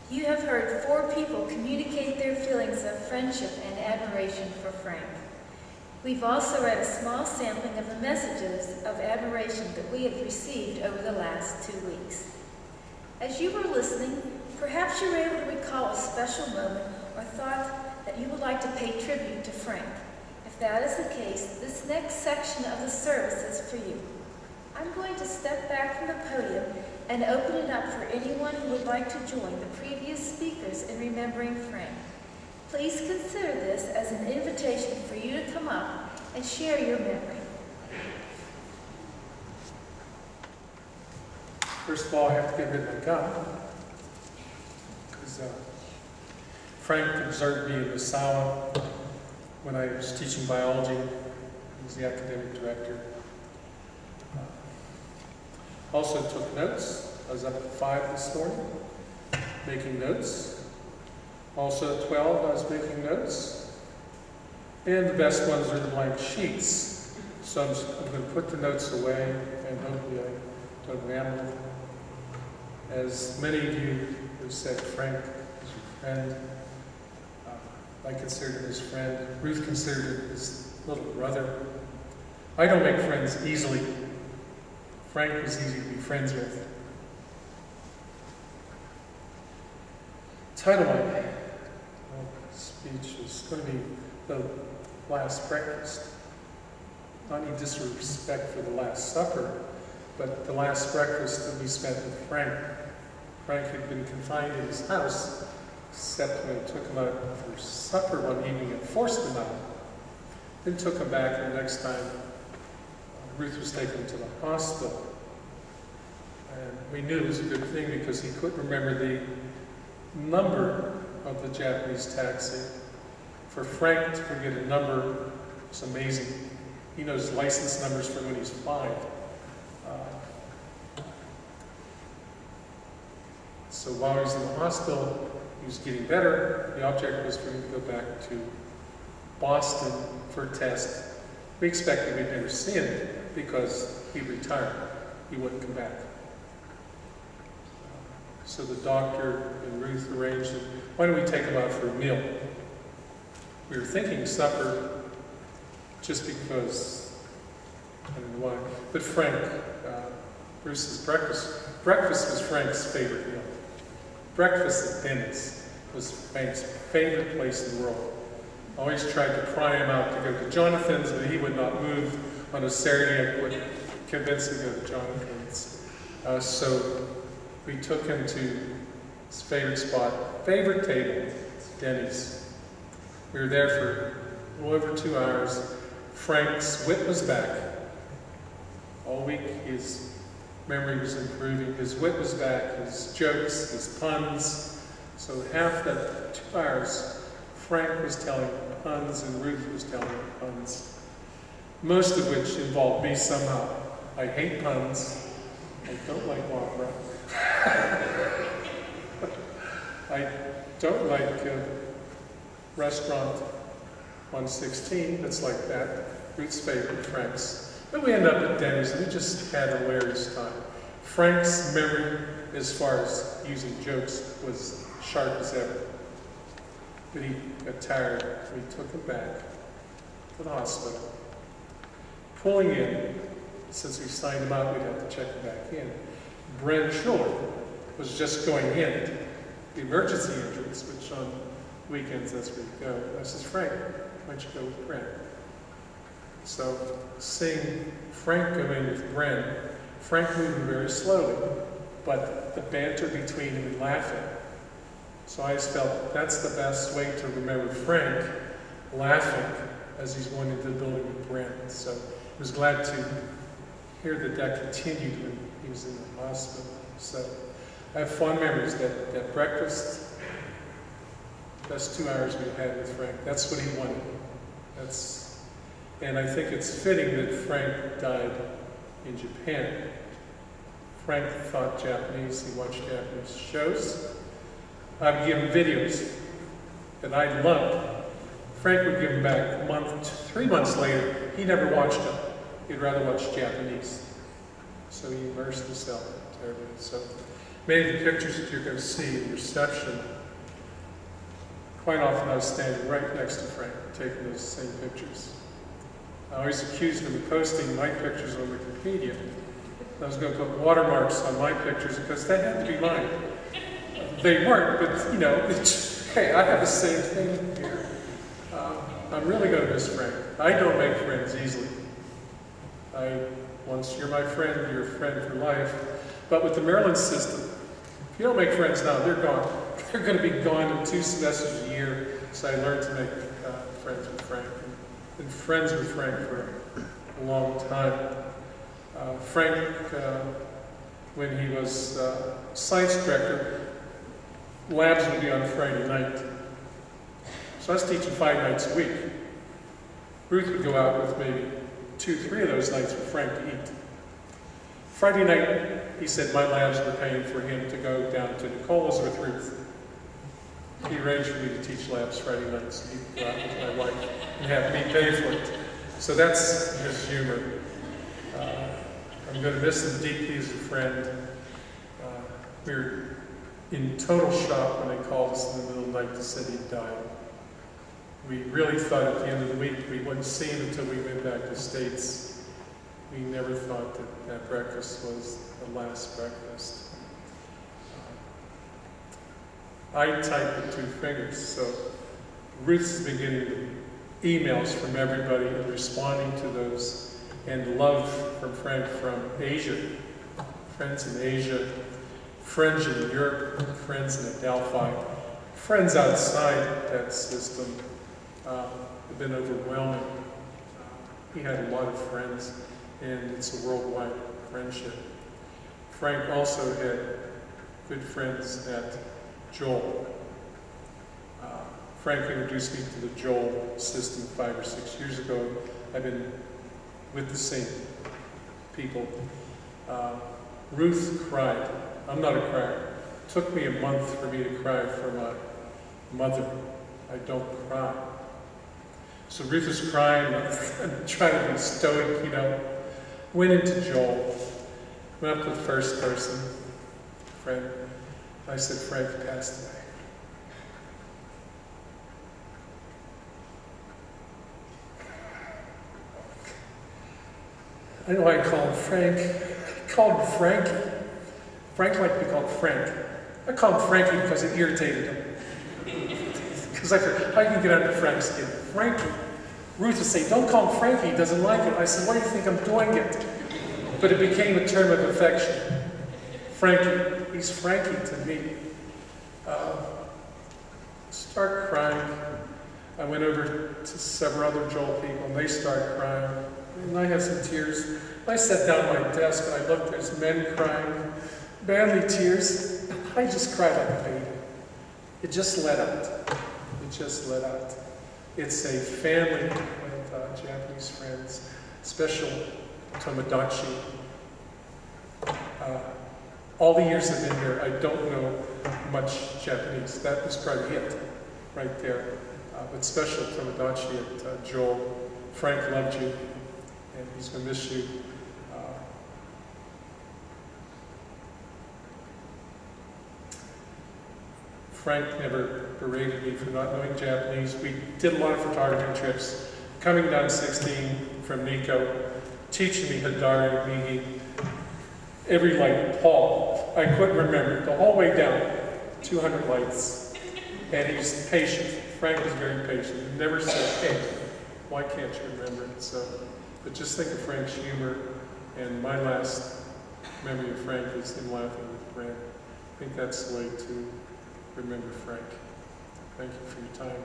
You have heard 4 people communicate their feelings of friendship and admiration for Frank. We've also read a small sampling of the messages of admiration that we have received over the last 2 weeks. As you were listening, perhaps you were able to recall a special moment or thought that you would like to pay tribute to Frank. If that is the case, this next section of the service is for you. I'm going to step back from the podium and open it up for anyone who would like to join the previous speakers in remembering Frank. Please consider this as an invitation for you to come up and share your memory. First of all, I have to get rid of my gun, because Frank observed me in Misawa when I was teaching biology. He was the academic director. Also took notes. I was up at 5 this morning making notes. Also at 12 I was making notes. And the best ones are the blank sheets. So I'm going to put the notes away and hopefully I don't ramble. As many of you have said, Frank is your friend. I considered him his friend. Ruth considered him his little brother. I don't make friends easily. Frank was easy to be friends with. The title of my speech is going to be The Last Breakfast. Not any disrespect for the Last Supper, but the last breakfast that we spent with Frank. Frank had been confined in his house, except when I took him out for supper one evening and forced him out. Then took him back, and the next time Ruth was taken to the hospital. And we knew it was a good thing because he couldn't remember the number of the Japanese taxi. For Frank to forget a number is amazing. He knows license numbers from when he's 5. So while he was in the hospital, he was getting better. The object was for him to go back to Boston for a test. We expected we'd never see him because he retired. He wouldn't come back. So the doctor and Ruth arranged it. Why don't we take him out for a meal? We were thinking supper just because, I don't know why. But Frank, Bruce's breakfast was Frank's favorite meal. Breakfast at Denny's was Frank's favorite place in the world. I always tried to pry him out to go to Jonathan's, but he would not move. On a Saturday, I couldn't convince him to go to Jonathan's. So we took him to his favorite spot, favorite table, Denny's. We were there for a little over 2 hours. Frank's wit was back. All week his memory was improving. His wit was back, his jokes, his puns. So half that 2 hours, Frank was telling puns and Ruth was telling puns. Most of which involved me somehow. I hate puns. I don't like opera. I don't like Restaurant 116, that's like that. Ruth's favorite, Frank's. But we ended up at Denny's and we just had a hilarious time. Frank's memory, as far as using jokes, was sharp as ever. But he got tired. We took him back to the hospital. Pulling in, since we signed him out, we'd have to check him back in. Brent Schuller was just going in the emergency entrance, which on weekends that's where you go. I says, Frank, why don't you go with Brent? So seeing Frank go in with Brent, Frank moving very slowly, but the banter between him and laughing. So I just felt that's the best way to remember Frank, laughing as he's going into the building with Brent. So I was glad to hear that continued when he was in the hospital. So I have fond memories that breakfast, best 2 hours we had with Frank. That's what he wanted. And I think it's fitting that Frank died in Japan. Frank thought Japanese, he watched Japanese shows. I would give him videos that I loved. Frank would give them back 3 months later. He never watched them. He'd rather watch Japanese. So he immersed himself into there. So many of the pictures that you're going to see in reception, quite often I was standing right next to Frank, taking those same pictures. I always accused him of posting my pictures on Wikipedia. I was going to put watermarks on my pictures because they had to be mine. They weren't, but you know, hey, I have the same thing here. I'm really going to miss Frank. I don't make friends easily. Once you're my friend, you're a friend for life. But with the Maryland system, if you don't make friends now, they're gone. They're going to be gone in 2 semesters a year. So I learned to make friends with Frank. Been friends with Frank for a long time. Frank, when he was science director, labs would be on Friday night. So I was teaching 5 nights a week. Ruth would go out with maybe 2, 3 of those nights for Frank to eat. Friday night, he said my labs were paying for him to go down to Nicola's with Ruth. He arranged for me to teach labs Friday nights. He'd go out with my wife and have me pay for it. So that's his humor. I'm going to miss him deeply as a friend. We were in total shock when they called us in the middle of the night to say he'd died. We really thought at the end of the week we wouldn't see him until we went back to the States. We never thought that that breakfast was the last breakfast. I type with 2 fingers, so Ruth's been getting emails from everybody and responding to those, and love from Frank from Asia. Friends in Asia, friends in Europe, friends in Adelphi, friends outside that system have been overwhelming. He had a lot of friends, and it's a worldwide friendship. Frank also had good friends at Joel. Frank introduced me to the Joel system 5 or 6 years ago. I've been with the same people. Ruth cried. I'm not a crier. It took me a month for me to cry for my mother. I don't cry. So Ruth is crying, I'm trying to be stoic, you know. Went into Joel. Went up to the first person, friend. I said, Frank passed away. I know I call him Frank. I called him Frankie. Frank liked to be called Frank. I called him Frankie because it irritated him. Because I figured, how you can get under Frank's skin? Frankie. Ruth would say, don't call him Frankie, he doesn't like it. I said, why do you think I'm doing it? But it became a term of affection. Frankie. He's Frankie to me. Start crying. I went over to several other Joel people, and they started crying. And I had some tears. I sat down at my desk, and I looked, there's men crying, badly tears. I just cried like a baby. It just let out. It just let out. It's a family with Japanese friends, special Tomodachi. All the years I've been here, I don't know much Japanese. That was probably it, right there. But special Tomodachi at Joel. Frank loved you, and he's going to miss you. Frank never berated me for not knowing Japanese. We did a lot of photography trips. Coming down 16 from Nikko, teaching me Hidari, Migi, every light, Paul. I couldn't remember the whole way down, 200 lights. And he was patient. Frank was very patient. He never said, hey, why can't you remember it? So, but just think of Frank's humor. And my last memory of Frank is him laughing with Frank. I think that's the way to remember Frank. Thank you for your time.